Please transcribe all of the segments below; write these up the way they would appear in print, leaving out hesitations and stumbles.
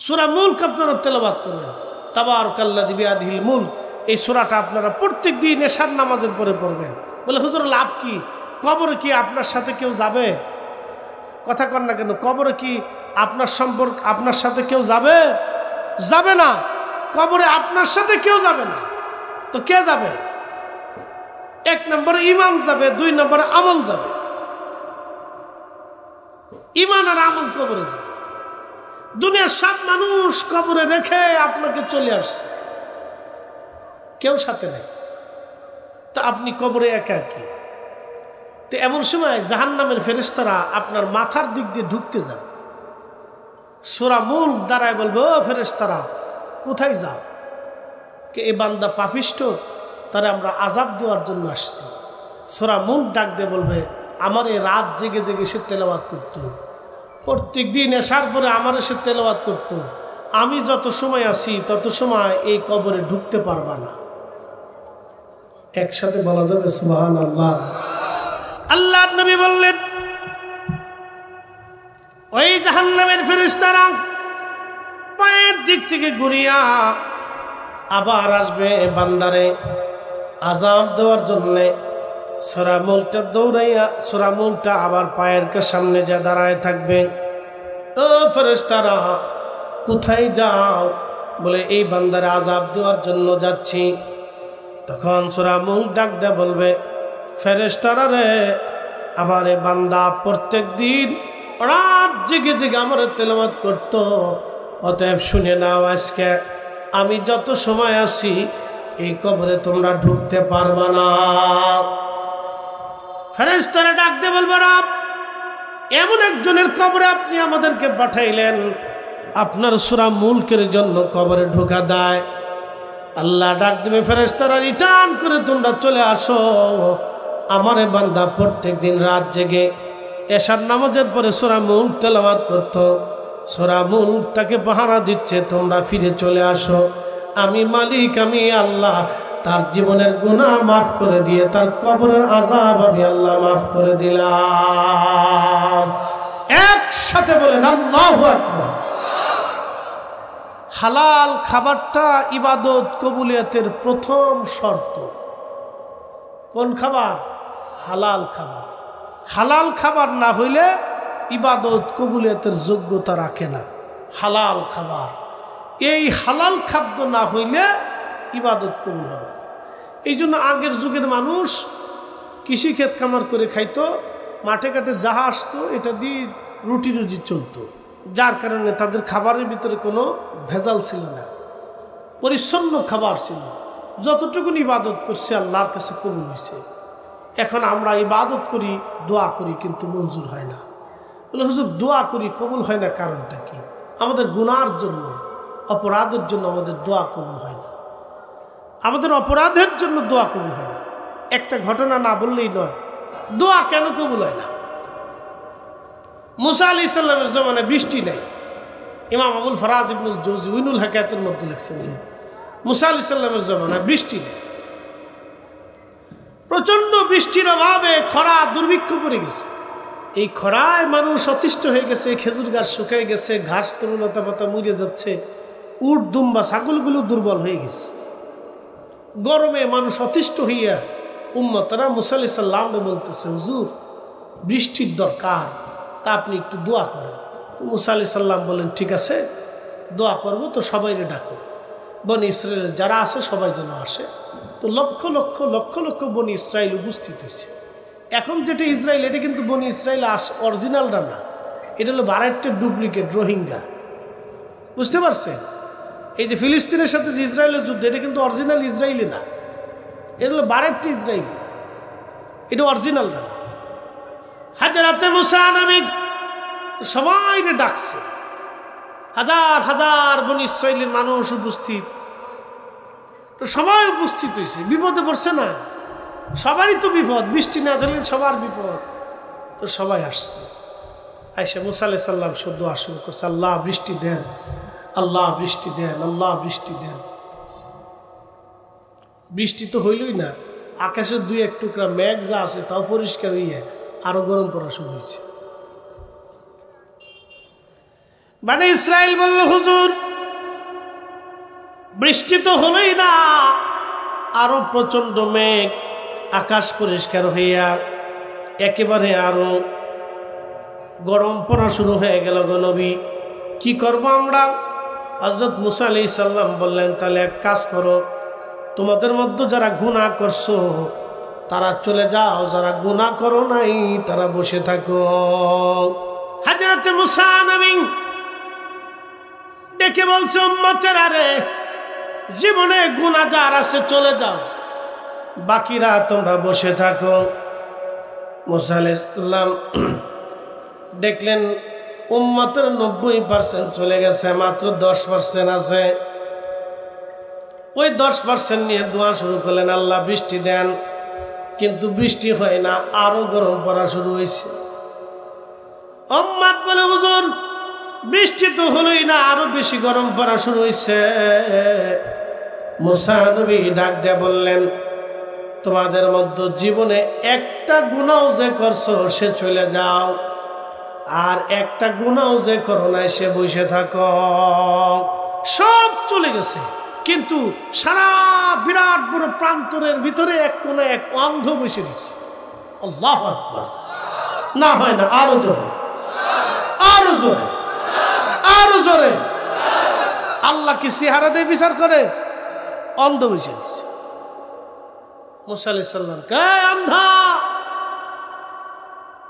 সূরা মুলক আপনারা তেলাওয়াত করবেন, তাবারাকাল্লাযী বিয়াদিহিল মুলক। এই সূরাটা আপনারা প্রত্যেক দিন এশার নামাজের পরে পড়বেন। বলে হুজুর লাভ কি? কবরে কি আপনার সাথে কেউ যাবে? কথা কন না কেন? কবরে কি আপনার সাথে কেউ যাবে? যাবে না। কবরে আপনার সাথে কেউ যাবে না। তো কে যাবে? 1 নম্বরে ঈমান যাবে, 2 নম্বরে আমল যাবে। ঈমান আর আমল কবরে যাবে। দুনিয়ার সব মানুষ কবরে রেখে আপনাকে চলে আসছে, কেউ সাথে নেই। তা আপনি কবরে একা কি? তো এমন সময় জাহান্নামের ফেরেশতারা আপনার মাথার দিক দিয়ে ঢুকতে যাবে। সূরা মুলক দ্বারায় বলবে, ও ফেরেশতারা কোথায় যাও? কে এ বান্দা পাপিষ্ট, তারে আমরা আযাব দেওয়ার জন্য আসছি। সূরা মুলক ডাক দিয়ে বলবে, আমার এই রাত জেগে জেগে সে তেলাওয়াত করত, প্রত্যেক দিন এশার পরে আমার সে তেলাওয়াত করত। আমি যত সময় আছি তত সময় এই কবরে ঢুকতে পারবা না। একসাথে বলা যাবে সুবহানাল্লাহ। আল্লাহর নবী বললেন, ওই জাহান্নামের ফেরেশতারা পায়ের দিক থেকে ঘুরিয়া আবার আসবে বান্দারে আযাব দেওয়ার জন্যে। সূরা মুলকটা দৌড়াইয়া সূরা মুলকটা আবার পায়ের সামনে যা দাঁড়ায় থাকবে। ও ফেরেশতারা কোথায় যাও? বলে এই বান্দারে আযাব দেওয়ার জন্য যাচ্ছি। তখন সূরা মুলক ডাক দিয়ে বলবে, ফেরেশতারা রে, আমার এই বান্দা প্রত্যেক দিন রাত জেগে জেগে আমার তেলাওয়াত করত, অতএব শুনে নাও, আজকে আমি যত সময় আছি এই কবরে তোমরা ঢুকতে পারবা না। ফেরেশতারা ডাক দিয়ে বলবে, রব, এমন একজনের কবরে আপনি আমাদেরকে পাঠাইলেন, আপনার সূরা মুলকের জন্য কবরে ঢোকা দেয়। আল্লাহ ডাক দেবে, ফেরেশতারা রিটার্ন করে তোমরা চলে আসো। আমারে বান্দা প্রত্যেক দিন রাত জেগে এশার নামাজের পরে সূরা মুলক তেলাওয়াত করত, সূরা মুলক তাকে পাহারা দিচ্ছে, তোমরা ফিরে চলে আসো। আমি মালিক, আমি আল্লাহ তার জীবনের গুনাহ মাফ করে দিয়ে তার কবরের আযাব আমি আল্লাহ মাফ করে দিলাম। একসাথে বলেন আল্লাহু আকবার। হালাল খাবারটা ইবাদত কবুলিয়তের প্রথম শর্ত। কোন খাবার? হালাল খাবার। হালাল খাবার না হইলে ইবাদত কবুলিয়তের যোগ্যতা রাখে না। হালাল খাবার, এই হালাল খাদ্য না হইলে ইবাদত কবুল হবে না। এই জন্য আগের যুগের মানুষ কৃষি ক্ষেত কামার করে খাইতো, মাঠে ঘাটে যাহা আসতো এটা দিয়ে রুটি রুজি চলতো, যার কারণে তাদের খাবারের ভিতরে কোনো ভেজাল ছিল না, পরিচ্ছন্ন খাবার ছিল। যতটুকুন ইবাদত করছে আল্লাহর কাছে কবুল হয়েছে। এখন আমরা ইবাদত করি, দোয়া করি, কিন্তু মঞ্জুর হয় না। বলে হুজুর দোয়া করি কবুল হয় না, কারণটা কি? আমাদের গুনার জন্য, অপরাধের জন্য আমাদের দোয়া কবুল হয় না। আমাদের অপরাধের জন্য দোয়া কবুল হয় না। একটা ঘটনা না বললেই নয়, দোয়া কেন কবুল হয় না? মুসা আলাইহিস সালামের জমানায় বৃষ্টি নেই। ইমাম আবুল ফারাজ ইবনুল জৌজি উইনুল হাকায়াতের মধ্যে লিখছেন যে মুসা আলাইহিস সালামের জমানায় বৃষ্টি নেই, প্রচন্ড বৃষ্টির অভাবে খরা দুর্ভিক্ষ পড়ে গেছে। এই খরায় মানুষ অতিষ্ঠ হয়ে গেছে, খেজুর গাছ শুকিয়ে গেছে, ঘাস তরুলতা পাতা মুড়ে যাচ্ছে, উট দুম্বা ছাগলগুলো দুর্বল হয়ে গেছে। গরমে মানুষ অতিষ্ঠ হইয়া উম্মতরা মুসা আলাইহিস সালামকে বলতেছে, হুজুর বৃষ্টির দরকার, তা আপনি একটু দোয়া করেন। তো মুসা আলাইহিস সালাম বলেন, ঠিক আছে দোয়া করব, তো সবাইরে ডাকো, বনি ইসরায়েলের যারা আছে সবাই যেন আসে। তো লক্ষ লক্ষ লক্ষ লক্ষ বনি ইসরায়েল উপস্থিত হয়েছে। এখন যেটা ইসরায়েল, এটা কিন্তু বনি ইসরায়েল অরিজিনালটা না, এটা হলো ভারতের ডুপ্লিকেট রোহিঙ্গা। বুঝতে পারছেন? এই যে ফিলিস্তিনের সাথে যে ইসরায়েলের যুদ্ধ, এটা কিন্তু অরিজিনাল ইসরায়েলি না, এটা হলো ভারতের ইসরায়েলি, এটা অরিজিনালটা না। হাজরাতে মুসা নবী সবাইকে ডাকছে, হাজার হাজার বনি ইসরায়েলের মানুষ উপস্থিত। তো সবাই উপস্থিত হয়েছে, বিপদে পড়ছে না, সবারই তো বিপদ, বৃষ্টি না থাকলে সবার বিপদ। তো সবাই আসছে, আইসা মুসা আলাইহিস সালাম শুধু আসুন করছে, আল্লাহ বৃষ্টি দেন, আল্লাহ বৃষ্টি দেন, আল্লাহ বৃষ্টি দেন। বৃষ্টি তো হইলই না, আকাশের 2-1 টুকরা মেঘ যা আছে তাও পরিষ্কার হইয়া আরো গরম পড়া শুরু হয়েছে। বনি ইসরাইল বলল, হুজুর বৃষ্টি তো হলোই না, আরো প্রচন্ড মেঘ, আকাশ পরিষ্কার হইয়া একেবারে আরো গরম পড়া শুরু হয়ে গেল গো নবী, কি করব আমরা? হযরত মুসা আলাইহিস সালাম বললেন, তাহলে এক কাজ করো, তোমাদের মধ্যে যারা গুনাহ করছো তারা চলে যাও, যারা গুনাহ করো নাই তারা বসে থাকো। হযরত মুসা নবী ডেকে বলছে, উম্মতের আরে জীবনে গুনাহ যার আছে চলে যাও, বাকিরা তোমরা বসে থাকো। মুসা আলাইহিস সালাম দেখলেন উম্মতের 90% চলে গেছে, মাত্র 10% আছে। ওই 10% নিয়ে দোয়া শুরু করলেন, আল্লাহ বৃষ্টি দেন। কিন্তু বৃষ্টি হয় না, আরো গরম পড়া শুরু হয়েছে। উম্মত বলে, হুজুর বৃষ্টি তো হলোই না, আরো বেশি গরম পড়া শুরু হয়েছে। মুসা নবী ডাক দিয়ে বললেন, তোমাদের মধ্যে জীবনে একটা গুনাহ যে করছো সে চলে যাও, আর একটা গুনাহ যে করো নাই সে বসে থাকো। সব চলে গেছে, কিন্তু সারা বিরাট বড় প্রান্তরের ভিতরে এক কোণে এক অন্ধ বসে দিচ্ছে। আল্লাহু আকবার। না হয় না, আরো জোরে, আরো জোরে, আরো জোরে। আল্লাহ কি চেহারা দিয়ে বিচার করে? অন্ধ বসে দিচ্ছে। মুসা আলাইহিস সালাম, কে অন্ধা,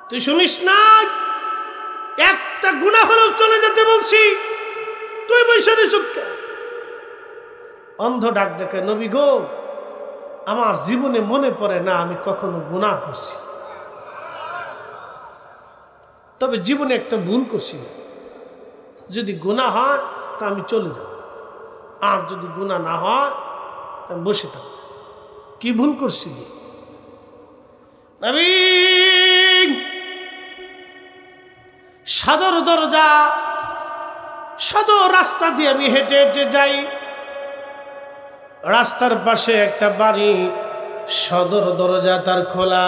তুই শুনিস না? একটা গুনাহ হলেও চলে যেতে বলছি, তুই বসে দিস কেন? অন্ধ ডাক দেখে, নবী গো, আমার জীবনে মনে পড়ে না আমি কখনো গুনাহ করছি, তবে জীবনে একটা ভুল করছি, যদি গুনাহ হয় তা আমি চলে যাব, আর যদি গুনাহ না হয় তা আমি বসে থাকব। কি ভুল করছি নবী? সদর দরজা, সদর রাস্তা দিয়ে আমি হেঁটে হেঁটে যাই, রাস্তার পাশে একটা বাড়ি, সদর দরজা তার খোলা।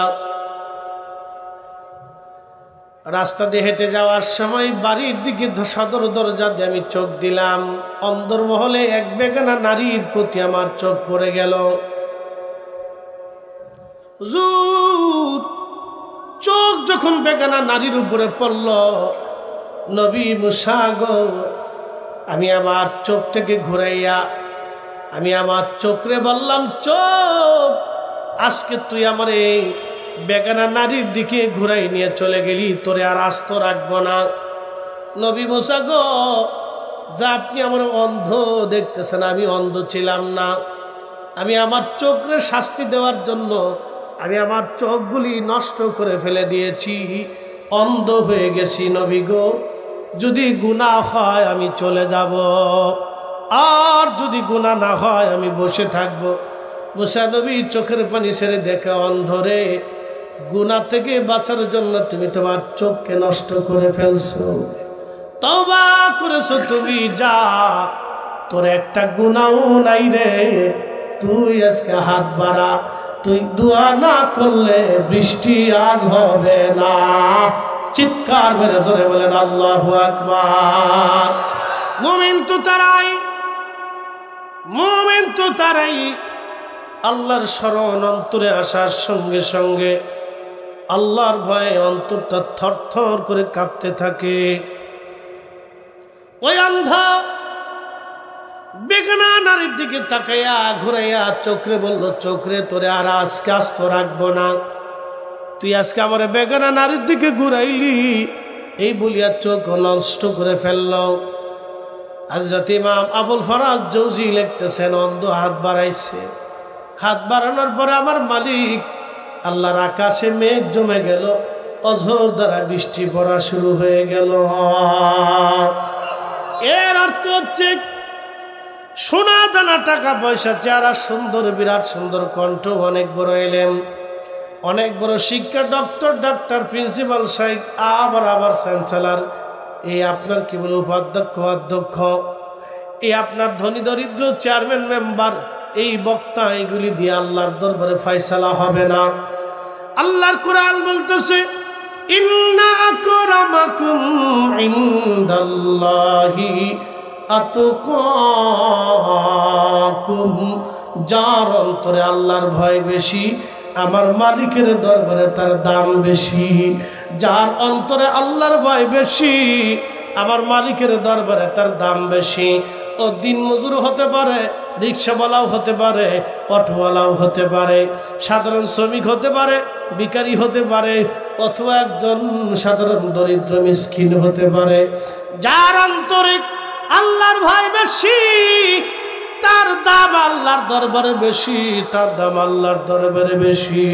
রাস্তা দিয়ে হেঁটে যাওয়ার সময় বাড়ির দিকে সদর দরজা দিয়ে আমি চোখ দিলাম, অন্দরমহলে এক বেগানা নারীর প্রতি আমার চোখ পড়ে গেল। হুজুর চোখ যখন বেগানা নারীর উপরে পড়ল, নবী মুসা গো, আমি আমার চোখটাকে ঘুরাইয়া আমি আমার চোখরে বললাম, চোখ আজকে তুই আমার এই বেগানা নারীর দিকে ঘুরাই নিয়ে চলে গেলি, তোরে আর আস্ত রাখবো না। নবী মুসা গো, যা আপনি আমার অন্ধ দেখতেছেন, আমি অন্ধ ছিলাম না, আমি আমার চোখরে শাস্তি দেওয়ার জন্য আমি আমার চোখগুলি নষ্ট করে ফেলে দিয়েছি, অন্ধ হয়ে গেছি। নবী গো, যদি গুনাহ হয় আমি চলে যাব, আর যদি গুনাহ না হয় আমি বসে থাকবো। মুসা নবী চোখের পানি ছেড়ে দেখে, অন্ধরে গুনাহ থেকে বাঁচার জন্য তুমি তোমার চোখকে নষ্ট করে ফেলছো, তওবা করেছো তুমি, যা তোর একটা গুনাহ নাই রে, তুই আজকে হাত বাড়া, তুই দোয়া না করলে বৃষ্টি আজ হবে না। চিৎকার মেরে জোরে বলেন আল্লাহু আকবার। মুমিন তো তারাই, মুমিন তো তারাই আল্লাহর স্মরণ অন্তরে আসার সঙ্গে সঙ্গে আল্লাহর ভয়ে অন্তরটা থরথর করে কাঁপতে থাকে। ওই অন্ধা বেগানা নারীর দিকে তাকাইয়া ঘুরাইয়া চোখরে বলল, চোখরে তোরে আর আজকে আস্ত রাখবো না, তুই আজকে আমার বেগানা নারীর দিকে ঘুরাইলি, এই বলিয়া চোখ নষ্ট করে ফেলল। হযরত ইমাম আবুল ফরাজ জৌজি লিখতেছেন, অন্ধ হাত বাড়াইছে, হাত বাড়ানোর পরে আমার মালিক আল্লাহর আকাশে মেঘ জমে গেল, অঝোর দ্বারা বৃষ্টি পড়া শুরু হয়ে গেল। এর অর্থ হচ্ছে সোনা দানা টাকা পয়সা, চেহারা সুন্দর, বিরাট সুন্দর কণ্ঠ, অনেক বড় এলেম, অনেক বড় শিক্ষা, ডক্টর, ডাক্তার, প্রিন্সিপাল, সাহেব, আবার চ্যান্সেলর, এই আপনার কি বলে উপাধ্যক্ষ, অধ্যক্ষ, এই আপনার ধনী দরিদ্র চেয়ারম্যান, মেম্বার, এই বক্তা, এইগুলি দিয়ে আল্লাহর দরবারে ফয়সালা হবে না। আল্লাহর কোরআন বলতেছে, ইন্না আকরামাকুম ইনদাল্লাহি আতকাকুম, যার অন্তরে আল্লাহর ভয় বেশি আমার মালিকের দরবারে তার দাম বেশি। যার অন্তরে আল্লাহর ভয় বেশি আমার মালিকের দরবারে তার দাম বেশি। ও দিন মজুর হতে পারে, রিক্সাওয়ালাও হতে পারে, অটোওয়ালাও হতে পারে, সাধারণ শ্রমিক হতে পারে, ভিখারি হতে পারে, অথবা একজন সাধারণ দরিদ্র মিসকিন হতে পারে। যার অন্তরে আল্লাহর ভয় বেশি তার দাম আল্লাহর দরবারে বেশি, তার দাম আল্লাহর দরবারে বেশি।